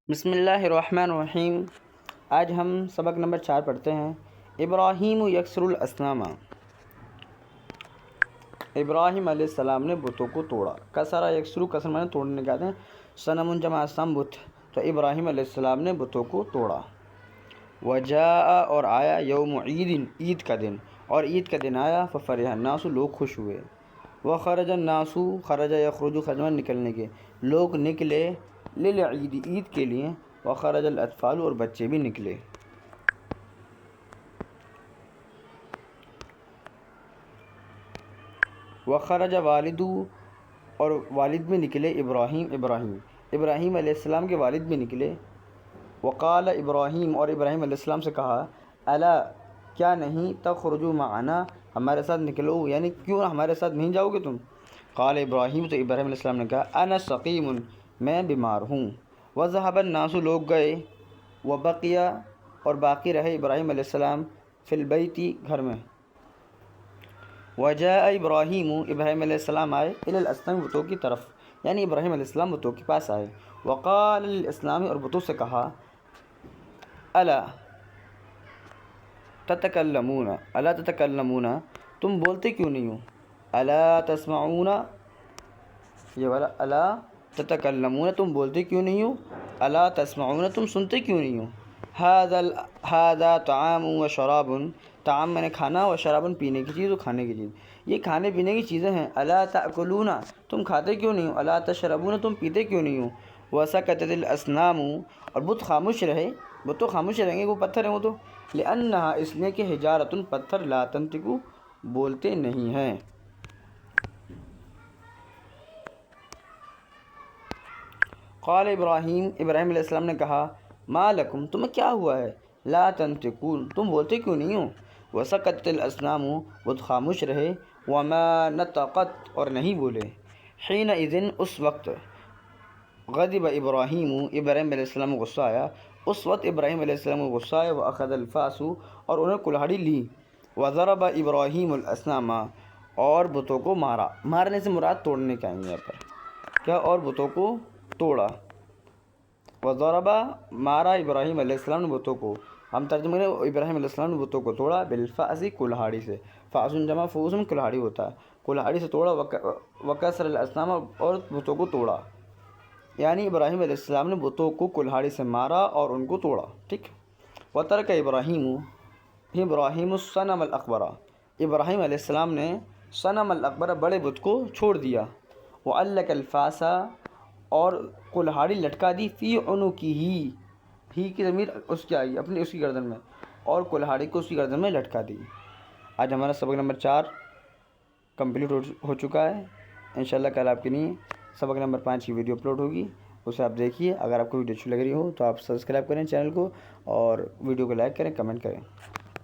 بسم اللہ الرحمن الرحیم۔ آج ہم سبق نمبر 4 پڑھتے ہیں۔ ابراہیم یکسر الاسنام، ابراہیم علیہ السلام نے بتوں کو توڑا۔ کسرا یکسر، کسر معنی توڑنے کا ہے، صنم جمع اصنام بت، تو ابراہیم علیہ السلام نے بتوں کو توڑا۔ وجاء، اور آیا، یوم عید، عید کا دن، اور عید کا دن آیا، ففرح الناس، لوگ خوش ہوئے۔ وخرج الناس، خرج یخرج، خرج معنی نکلنے کے، لوگ نکلے، للعید، عید کے لیے، وخرج الاطفال، اور بچے بھی نکلے۔ وخرج والد، اور والد بھی نکلے، ابراہیم علیہ السلام کے والد بھی نکلے۔ وقال ابراہیم، اور ابراہیم علیہ السلام سے کہا، الا، کیا نہیں، تخرجوا معنا، ہمارے ساتھ نکلو، یعنی کیوں ہمارے ساتھ نہیں جاؤ گے تم؟ قال ابراہیم، تو ابراہیم علیہ السلام نے کہا، انا سقیم، میں بیمار ہوں۔ وذهب الناس، لوگ گئے، وبقي، اور باقی رہے ابراہیم علیہ السلام، فی البیت، گھر میں۔ وجاء ابراہیم، ابراہیم علیہ السلام آئے، الی الاصنام، بتوں کی طرف، یعنی ابراہیم علیہ السلام بتوں کے پاس آئے۔ وقال للاسلام، اور بتوں سے کہا، الا تتکلمون، الا تتکلمون، تم بولتے کیوں نہیں ہو؟ الا تسمعون، یہ والا الا تتکلمون، تم بولتے کیوں نہیں ہو؟ الا تسمعون، تم سنتے کیوں نہیں ہو؟ ھذا طعام و شراب، طعام میں نے کھانا، و شراب پینے کی چیز، و کھانے کی چیز، یہ کھانے پینے کی چیزیں ہیں۔ الا تاکلون، تم کھاتے کیوں نہیں ہو؟ الا تشربون، تم پیتے کیوں نہیں ہو؟ وسکتت الاسنام، اور بت خاموش رہے، بت تو خاموش رہیں گے، وہ پتھر ہیں وہ تو، لانھا، اس لیے کہ حجارۃ، پتھر، لا تنطق، بولتے نہیں ہیں۔ قال ابراہیم، ابراہیم علیہ السلام نے کہا، ما لکم، تمہیں کیا ہوا ہے؟ لا تنطقون، تم بولتے کیوں نہیں ہو؟ وسکتت الاسنام، بت خاموش رہے، وما نطقت، اور نہیں بولے۔ حینئذ، اس وقت، غضب ابراہیم، ابراہیم علیہ السلام کو غصہ آیا، اس وقت ابراہیم علیہ السلام کو غصہ آیا، واخذ الفاس، اور انہوں نے کلہاڑی لی، وضرب ابراہیم الاسنام، اور بتوں کو مارا، مارنے سے مراد توڑنے کا ہے یہاں پر، کیا، اور بتوں کو توڑا۔ وضرب، مارا ابراہیم علیہ السلام نے بتوں کو، ہم ترجمہ کریں، ابراہیم علیہ السلام نے بتوں کو توڑا، بالفأس، کلہاڑی سے، فأس جمع فؤوس میں کلہاڑی ہوتا ہے، کلہاڑی سے توڑا، وکسر الاسنام، اور بتوں کو توڑا، یعنی ابراہیم علیہ السلام نے بتوں کو کلہاڑی سے مارا اور ان کو توڑا، ٹھیک۔ وترک ابراہیم الصنم الاکبر، ابراہیم علیہ السلام نے صنم الاکبر، بڑے بت کو چھوڑ دیا۔ وعلق الفاس، اور کلہاڑی لٹکا دی، فی عنقہ، ہی کی ضمیر اس کی آئی، اپنی اس کی گردن میں، اور کلہاڑی کو اس کی گردن میں لٹکا دی۔ آج ہمارا سبق نمبر 4 کمپلیٹ ہو چکا ہے۔ انشاءاللہ کل آپ کے لیے سبق نمبر 5 کی ویڈیو اپلوڈ ہوگی، اسے آپ دیکھیے۔ اگر آپ کو ویڈیو اچھی لگ رہی ہو تو آپ سبسکرائب کریں چینل کو، اور ویڈیو کو لائک کریں، کمنٹ کریں۔